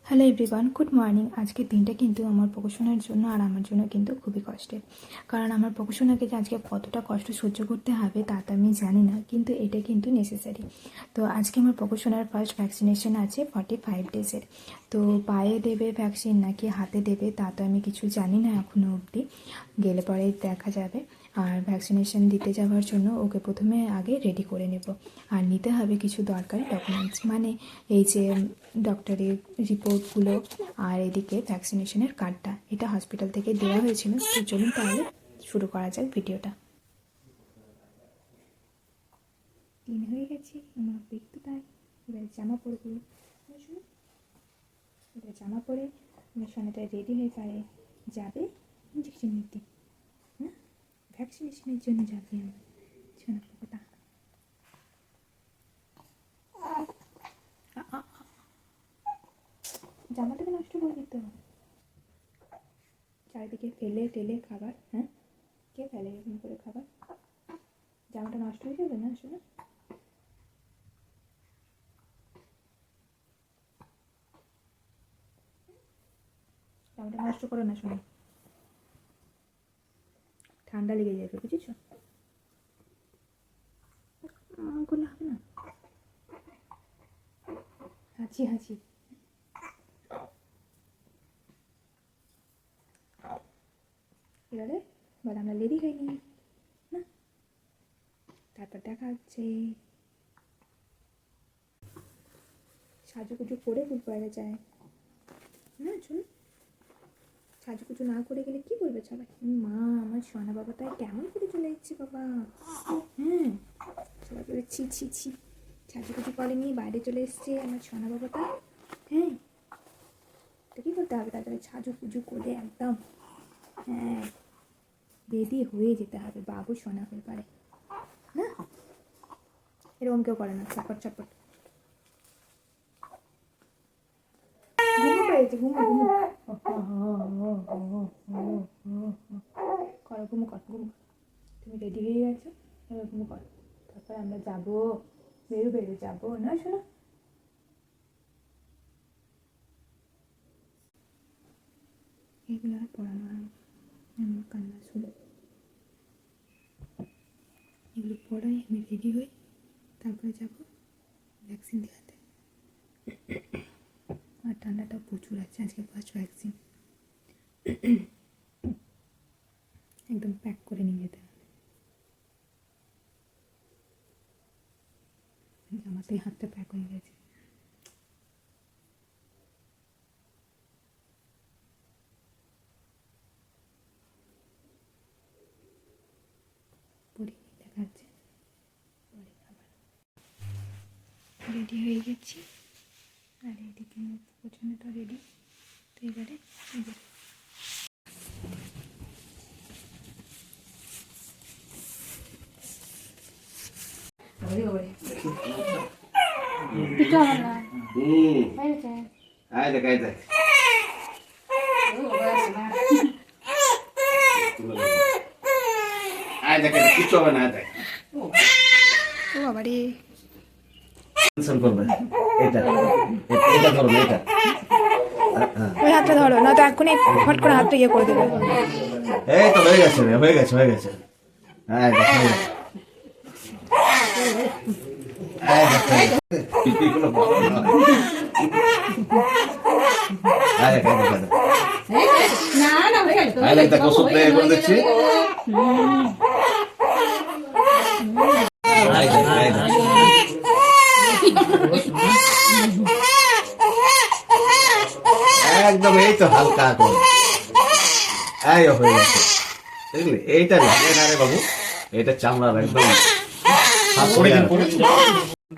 Hello everyone, good morning. আজকের দিনটা কিন্তু আমার পড়াশোনার জন্য আর আমার জন্য কিন্তু খুবই কষ্টের, কারণ আমার পড়াশোনাকে যে আজকে কতটা কষ্ট সহ্য করতে হবে তা তো আমি জানি না, কিন্তু এটা কিন্তু নেসেসারি। তো আজকে আমার পড়াশোনার ফার্স্ট ভ্যাকসিনেশন আছে 45 ডেজের। তো পায়ে দেবে ভ্যাকসিন নাকি হাতে দেবে তা তো আমি কিছু জানি না এখনও অবধি, গেলে পরে দেখা যাবে। আর ভ্যাকসিনেশন দিতে যাওয়ার জন্য ওকে প্রথমে আগে রেডি করে নেব, আর নিতে হবে কিছু দরকারি ডকুমেন্টস, মানে এই যে ডক্টরের রিপোর্টগুলো আর এদিকে ভ্যাকসিনেশনের কার্ডটা, এটা হসপিটাল থেকে দেওয়া হয়েছিল। তো চলুন তাহলে শুরু করা যাক ভিডিওটা। ক্লিন হয়ে গেছি, আমার দেখতে পাই। এবার জামা পরবো, এবার জামা পরে আমার সোনাটা রেডি হয়ে পারে যাবে ইঞ্জেকশন নিতে, হ্যাঁ ভ্যাকসিনেশনের জন্য যাবে আমার সোনা পোকাটা। জামাটাকে নষ্ট করে দিতে হবে, চারিদিকে ফেলে টেলে খাবার। হ্যাঁ, কে ফেলে এরকম করে খাবার? জামাটা নষ্ট হয়ে যাবে না আসলে। জামাটা নষ্ট করো না শোনো, ঠান্ডা লেগে যাবে, বুঝেছো? করলে হবে না, হাঁচি হাঁচি। এবারে আমরা রেডি হয়নি না, তারপর দেখা হচ্ছে। সাজুগুজু করে ফুটবলে যায় না, চলুন। সাজুগুজু না করে গেলে কি বলবে সবাই? মা আমার সোনা বাবা তাই কেমন করে চলে যাচ্ছে বাবা। হ্যাঁ, সবাই বলে ছি ছি ছি, সাজুগুজু করেনি বাইরে চলে এসছে আমার সোনা বাবাটা। হ্যাঁ, তো কী করতে হবে? তাড়াতাড়ি সাজুগুজু করে একদম হ্যাঁ রেডি হয়ে যেতে হবে, বাবু সোনা হয়ে পারে না। এরকম কেউ করে না, চটপট চটপট। ঘুমো পেয়েছে, ঘুমো ঘুমো করো, ঘুমো কর, ঘুমো। তুমি রেডি হয়ে গেছো, এবার ঘুমো কর, তারপরে আমরা যাবো, বেরো যাবো না শোনো। এগুলো আর পড়ানো হয়, আমার কান্না শুনে এগুলো পড়াই, আমি রেডি হই, তারপরে যাবো ভ্যাকসিন দেওয়াতে। আর ঠান্ডাটা প্রচুর আছে, আজকে ফার্স্ট ভ্যাকসিন, একদম প্যাক করে নিয়ে যেতে হবে। জামাতেই হাতটা প্যাক হয়ে গেছে। পরে দেখা যাচ্ছে, পরে আবার রেডি হয়ে গেছি। আর এদিকে পছন্দটা রেডি। তো এবারে কিছু হবে না, বাবারে করবে এটা, এটা ধরো না, এটা ওই হাতটা ধরো, না তো এক্ষুনি ফট করে হাতটা ইয়ে করে দেবে। এই তো হয়ে গেছে, হয়ে গেছে, হয়ে গেছে। হ্যাঁ দেখো, হয়ে গেছে। দেখছি একদম, এই তো হালকা করে এই হয়ে গেছে, বুঝলি? এইটা লাগে না রে বাবু, এটা চামড়ার একদম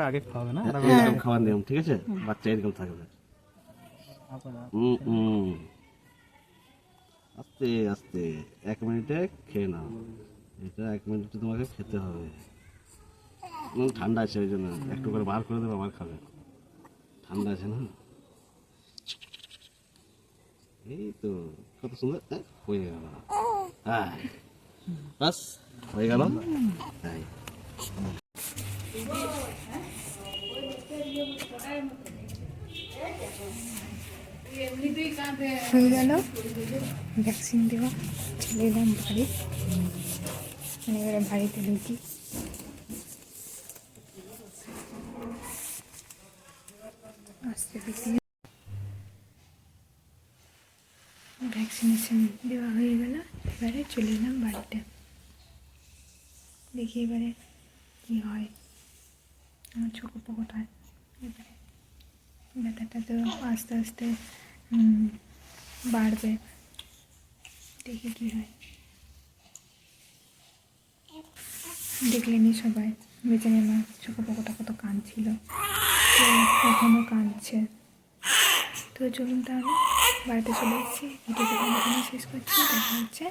আগে খাওয়াবে না, এরকম খাওয়ার নিয়ম, ঠিক আছে? বাচ্চা এরকম থাকবে। আস্তে আস্তে 1 মিনিটে খেয়ে নাও, এটা 1 মিনিটে তোমাকে খেতে হবে। ঠান্ডা আছে ওই জন্য একটু করে বার করে দেবো, আবার খাবে, ঠান্ডা আছে না। এই তো কত সুন্দর হয়ে গেল, হ্যাঁ বাস হয়ে গেল। তাই হয়ে গেল ভ্যাকসিন দেওয়া, চলে এলাম বাড়ি, মানে এবারে বাড়িতে ঢুকি। আস্তে দেখি ভ্যাকসিনেশন দেওয়া হয়ে গেল, এবারে চলে এলাম বাড়িতে। দেখি এবারে কী হয়, আমার চোখ কোথায়, এবারে ব্যথাটা তো আস্তে আস্তে বাড়বে, দেখি কী হয়। দেখলেনি সবাই, বেঁচে আমার চোখে পোকোটা কত কাঁদছিল, তো এখনও কাঁদছে। তো চলুন তাহলে বাড়িতে চলে এসেছি, ভিডিওটা এখানে শেষ করছি, দেখা হচ্ছে।